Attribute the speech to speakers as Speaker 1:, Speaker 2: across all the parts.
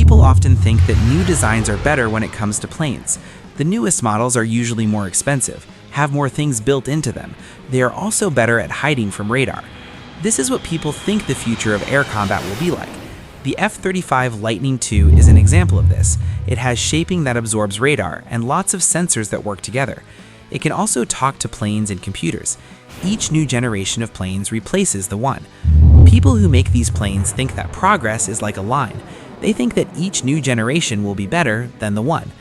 Speaker 1: People often think that new designs are better when it comes to planes. The newest models are usually more expensive, have more things built into them. They are also better at hiding from radar. This is what people think the future of air combat will be like. The F-35 Lightning II is an example of this. It has shaping that absorbs radar and lots of sensors that work together. It can also talk to planes and computers. Each new generation of planes replaces the one. People who make these planes think that progress is like a line. They think that each new generation will be better than the one.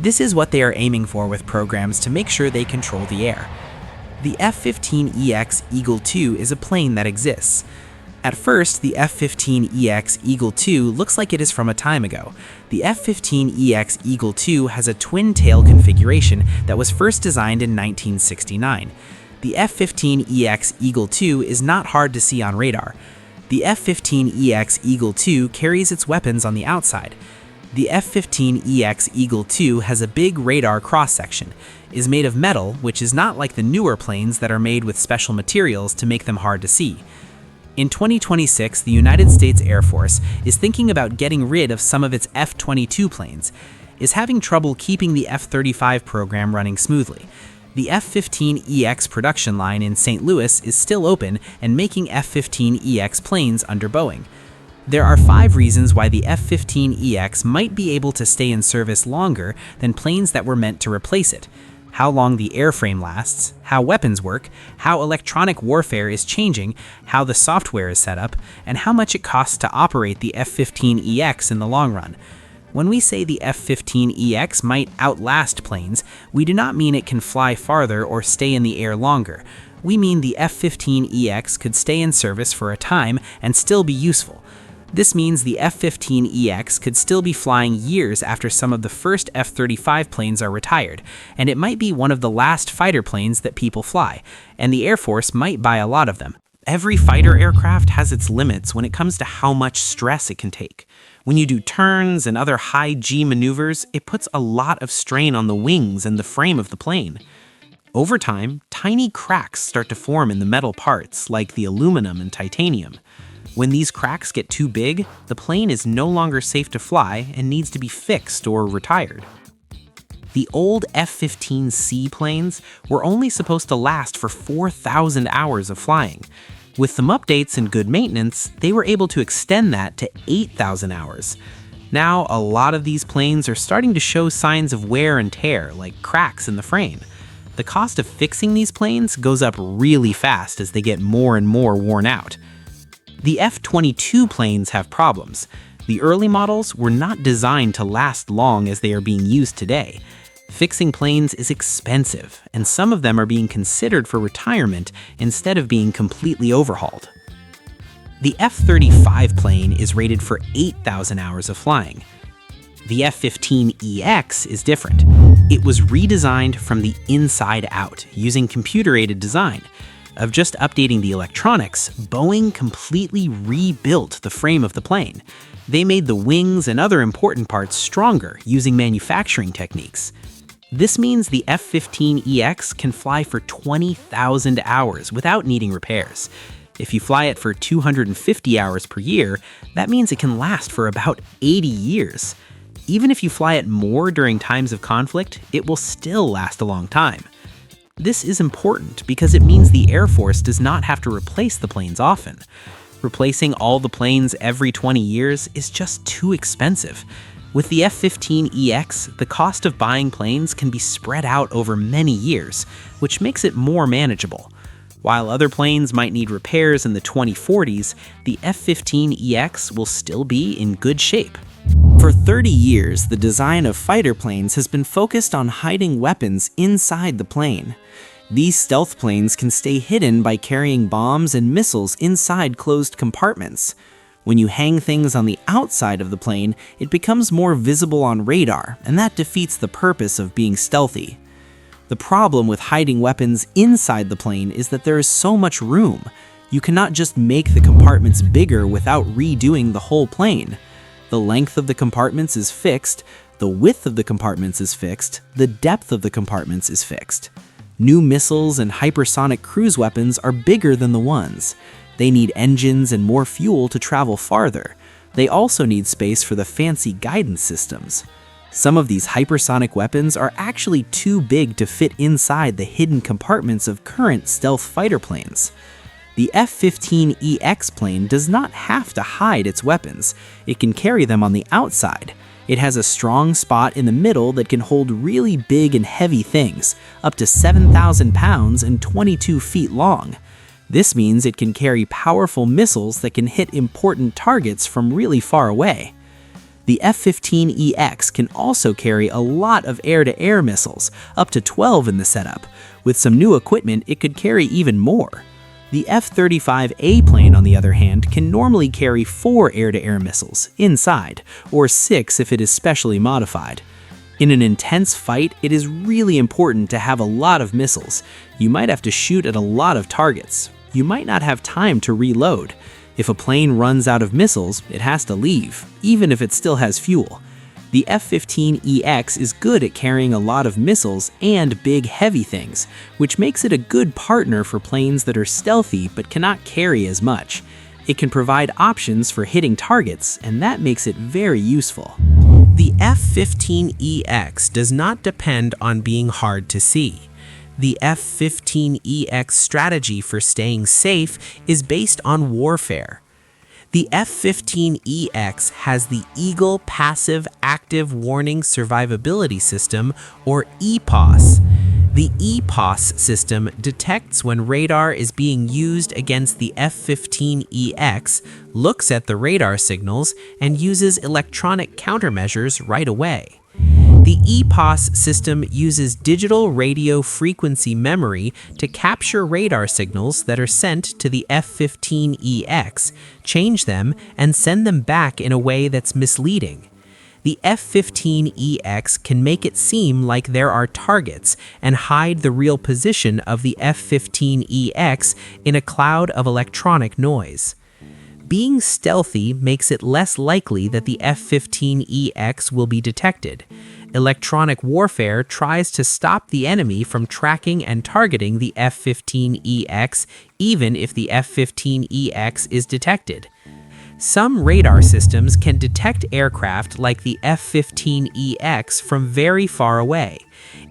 Speaker 1: This is what they are aiming for with programs to make sure they control the air. The F-15EX Eagle II is a plane that exists. At first, the F-15EX Eagle II looks like it is from a time ago. The F-15EX Eagle II has a twin-tail configuration that was first designed in 1969. The F-15EX Eagle II is not hard to see on radar. The F-15EX Eagle II carries its weapons on the outside. The F-15EX Eagle II has a big radar cross-section, is made of metal, which is not like the newer planes that are made with special materials to make them hard to see. In 2026, the United States Air Force is thinking about getting rid of some of its F-22 planes, is having trouble keeping the F-35 program running smoothly. The F-15EX production line in St. Louis is still open and making F-15EX planes under Boeing. There are 5 reasons why the F-15EX might be able to stay in service longer than planes that were meant to replace it. How long the airframe lasts, how weapons work, how electronic warfare is changing, how the software is set up, and how much it costs to operate the F-15EX in the long run. When we say the F-15EX might outlast planes, we do not mean it can fly farther or stay in the air longer. We mean the F-15EX could stay in service for a time and still be useful. This means the F-15EX could still be flying years after some of the first F-35 planes are retired, and it might be one of the last fighter planes that people fly, and the Air Force might buy a lot of them. Every fighter aircraft has its limits when it comes to how much stress it can take. When you do turns and other high G maneuvers, it puts a lot of strain on the wings and the frame of the plane. Over time, tiny cracks start to form in the metal parts, like the aluminum and titanium. When these cracks get too big, the plane is no longer safe to fly and needs to be fixed or retired. The old F-15C planes were only supposed to last for 4,000 hours of flying. With some updates and good maintenance, they were able to extend that to 8,000 hours. Now, a lot of these planes are starting to show signs of wear and tear, like cracks in the frame. The cost of fixing these planes goes up really fast as they get more and more worn out. The F-22 planes have problems. The early models were not designed to last long as they are being used today. Fixing planes is expensive, and some of them are being considered for retirement instead of being completely overhauled. The F-35 plane is rated for 8,000 hours of flying. The F-15EX is different. It was redesigned from the inside out, using computer-aided design. Of just updating the electronics, Boeing completely rebuilt the frame of the plane. They made the wings and other important parts stronger using manufacturing techniques. This means the F-15EX can fly for 20,000 hours without needing repairs. If you fly it for 250 hours per year, that means it can last for about 80 years. Even if you fly it more during times of conflict, it will still last a long time. This is important because it means the Air Force does not have to replace the planes often. Replacing all the planes every 20 years is just too expensive. With the F-15EX, the cost of buying planes can be spread out over many years, which makes it more manageable. While other planes might need repairs in the 2040s, the F-15EX will still be in good shape. For 30 years, the design of fighter planes has been focused on hiding weapons inside the plane. These stealth planes can stay hidden by carrying bombs and missiles inside closed compartments. When you hang things on the outside of the plane, it becomes more visible on radar, and that defeats the purpose of being stealthy. The problem with hiding weapons inside the plane is that there is so much room. You cannot just make the compartments bigger without redoing the whole plane. The length of the compartments is fixed, the width of the compartments is fixed, the depth of the compartments is fixed. New missiles and hypersonic cruise weapons are bigger than the ones. They need engines and more fuel to travel farther. They also need space for the fancy guidance systems. Some of these hypersonic weapons are actually too big to fit inside the hidden compartments of current stealth fighter planes. The F-15EX plane does not have to hide its weapons. It can carry them on the outside. It has a strong spot in the middle that can hold really big and heavy things, up to 7,000 pounds and 22 feet long. This means it can carry powerful missiles that can hit important targets from really far away. The F-15EX can also carry a lot of air-to-air missiles, up to 12 in the setup. With some new equipment, it could carry even more. The F-35A plane, on the other hand, can normally carry 4 air-to-air missiles inside, or 6 if it is specially modified. In an intense fight, it is really important to have a lot of missiles. You might have to shoot at a lot of targets. You might not have time to reload. If a plane runs out of missiles, it has to leave, even if it still has fuel. The F-15EX is good at carrying a lot of missiles and big heavy things, which makes it a good partner for planes that are stealthy but cannot carry as much. It can provide options for hitting targets, and that makes it very useful.
Speaker 2: The F-15EX does not depend on being hard to see. The F-15EX strategy for staying safe is based on warfare. The F-15EX has the Eagle Passive Active Warning Survivability System, or EPAWSS. The EPAWSS system detects when radar is being used against the F-15EX, looks at the radar signals, and uses electronic countermeasures right away. The EPAWSS system uses digital radio frequency memory to capture radar signals that are sent to the F-15EX, change them, and send them back in a way that's misleading. The F-15EX can make it seem like there are targets and hide the real position of the F-15EX in a cloud of electronic noise. Being stealthy makes it less likely that the F-15EX will be detected. Electronic warfare tries to stop the enemy from tracking and targeting the F-15EX, even if the F-15EX is detected. Some radar systems can detect aircraft like the F-15EX from very far away.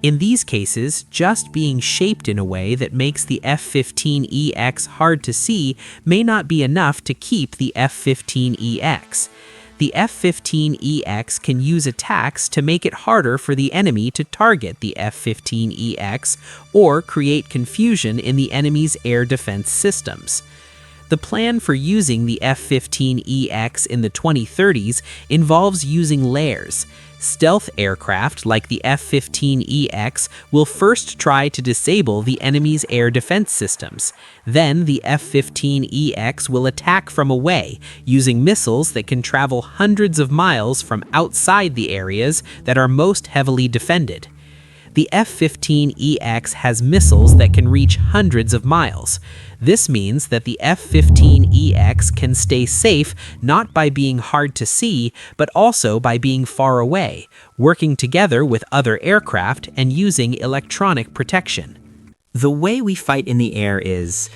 Speaker 2: In these cases, just being shaped in a way that makes the F-15EX hard to see may not be enough to keep the F-15EX. The F-15EX can use attacks to make it harder for the enemy to target the F-15EX or create confusion in the enemy's air defense systems. The plan for using the F-15EX in the 2030s involves using layers. Stealth aircraft like the F-15EX will first try to disable the enemy's air defense systems. Then the F-15EX will attack from away, using missiles that can travel hundreds of miles from outside the areas that are most heavily defended. The F-15EX has missiles that can reach hundreds of miles. This means that the F-15EX can stay safe not by being hard to see, but also by being far away, working together with other aircraft and using electronic protection.
Speaker 1: The way we fight in the air it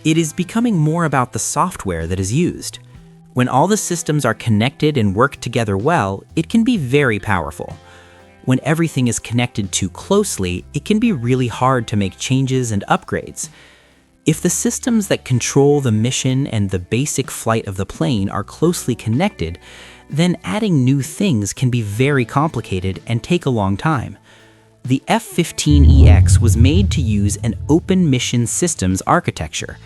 Speaker 1: is becoming more about the software that is used. When all the systems are connected and work together well, it can be very powerful. When everything is connected too closely, it can be really hard to make changes and upgrades. If the systems that control the mission and the basic flight of the plane are closely connected, then adding new things can be very complicated and take a long time. The F-15EX was made to use an open mission systems architecture.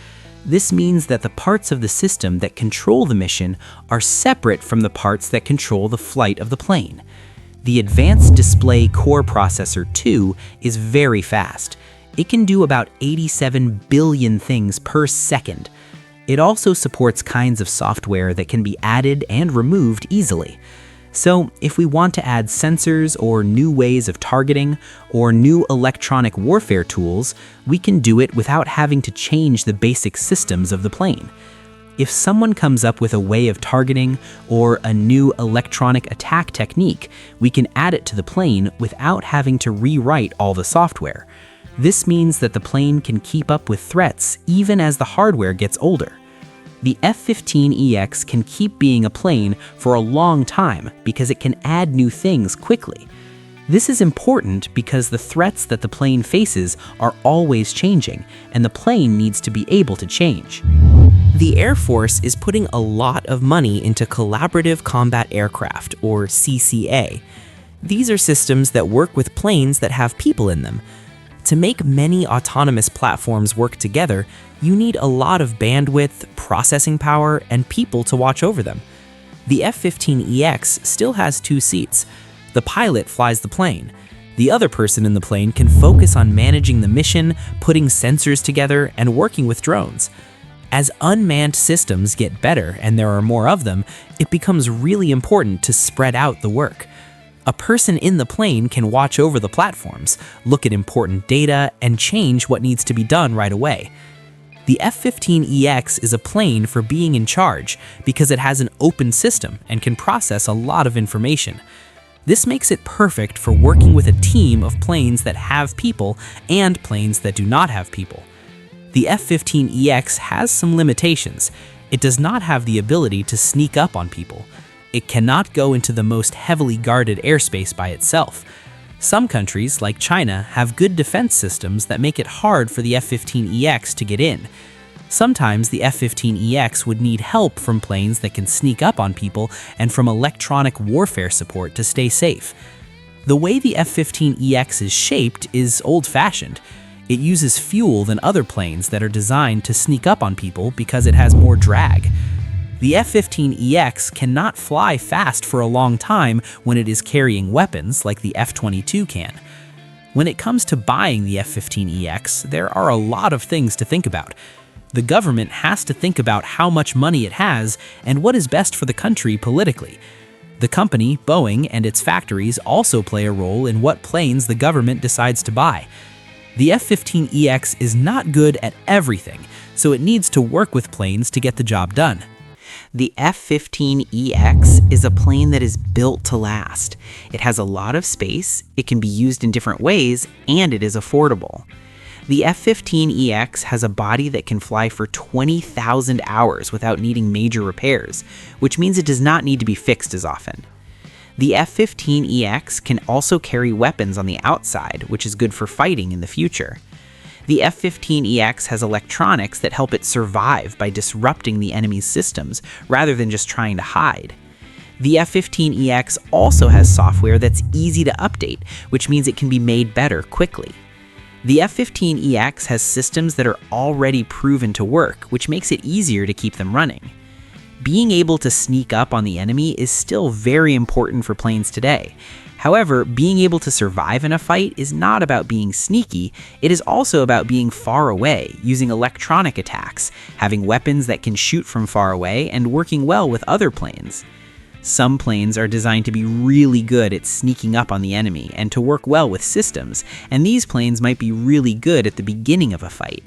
Speaker 1: This means that the parts of the system that control the mission are separate from the parts that control the flight of the plane. The Advanced Display Core Processor 2 is very fast. It can do about 87 billion things per second. It also supports kinds of software that can be added and removed easily. So, if we want to add sensors or new ways of targeting or new electronic warfare tools, we can do it without having to change the basic systems of the plane. If someone comes up with a way of targeting or a new electronic attack technique, we can add it to the plane without having to rewrite all the software. This means that the plane can keep up with threats even as the hardware gets older.
Speaker 2: The F-15EX can keep being a plane for a long time because it can add new things quickly. This is important because the threats that the plane faces are always changing, and the plane needs to be able to change. The Air Force is putting a lot of money into Collaborative Combat Aircraft, or CCA. These are systems that work with planes that have people in them. To make many autonomous platforms work together, you need a lot of bandwidth, processing power, and people to watch over them. The F-15EX still has 2 seats. The pilot flies the plane. The other person in the plane can focus on managing the mission, putting sensors together, and working with drones. As unmanned systems get better and there are more of them, it becomes really important to spread out the work. A person in the plane can watch over the platforms, look at important data, and change what needs to be done right away. The F-15EX is a plane for being in charge because it has an open system and can process a lot of information. This makes it perfect for working with a team of planes that have people and planes that do not have people. The F-15EX has some limitations. It does not have the ability to sneak up on people. It cannot go into the most heavily guarded airspace by itself. Some countries, like China, have good defense systems that make it hard for the F-15EX to get in. Sometimes the F-15EX would need help from planes that can sneak up on people and from electronic warfare support to stay safe. The way the F-15EX is shaped is old-fashioned. It uses fuel than other planes that are designed to sneak up on people because it has more drag. The F-15EX cannot fly fast for a long time when it is carrying weapons like the F-22 can. When it comes to buying the F-15EX, there are a lot of things to think about. The government has to think about how much money it has and what is best for the country politically. The company, Boeing, and its factories also play a role in what planes the government decides to buy. The F-15EX is not good at everything, so it needs to work with planes to get the job done.
Speaker 1: The F-15EX is a plane that is built to last. It has a lot of space, it can be used in different ways, and it is affordable. The F-15EX has a body that can fly for 20,000 hours without needing major repairs, which means it does not need to be fixed as often. The F-15EX can also carry weapons on the outside, which is good for fighting in the future. The F-15EX has electronics that help it survive by disrupting the enemy's systems rather than just trying to hide. The F-15EX also has software that's easy to update, which means it can be made better quickly. The F-15EX has systems that are already proven to work, which makes it easier to keep them running. Being able to sneak up on the enemy is still very important for planes today. However, being able to survive in a fight is not about being sneaky, it is also about being far away, using electronic attacks, having weapons that can shoot from far away, and working well with other planes. Some planes are designed to be really good at sneaking up on the enemy and to work well with systems, and these planes might be really good at the beginning of a fight.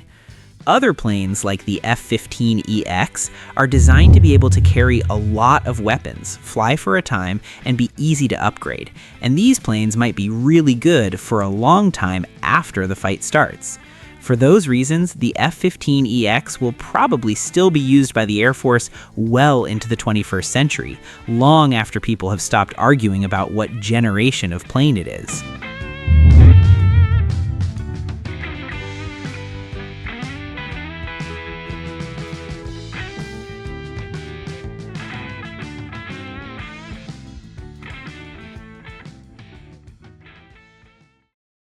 Speaker 1: Other planes, like the F-15EX, are designed to be able to carry a lot of weapons, fly for a time, and be easy to upgrade, and these planes might be really good for a long time after the fight starts. For those reasons, the F-15EX will probably still be used by the Air Force well into the 21st century, long after people have stopped arguing about what generation of plane it is.